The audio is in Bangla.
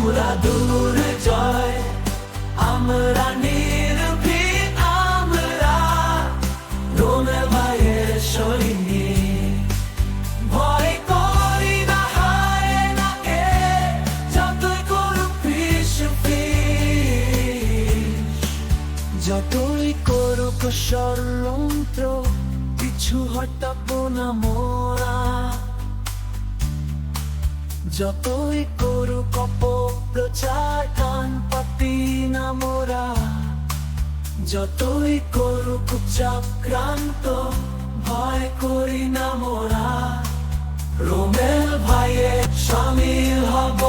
আমরা দূর জয়, আমরা নির্ভীক, আমরা রোমেল ভাইয়ের সৈনিক। ভয় করি না, হায় না কে, যতই করুক ফিস, যতই করুক ষড়যন্ত্র, পিছু হটাবো না মোরা। যতই করুক অপপ্রচার, কান পাতি না মোরা। যতই করুক চক্রান্ত, ভয় করি না মোরা। রোমেল ভাইয়ে শামিল হব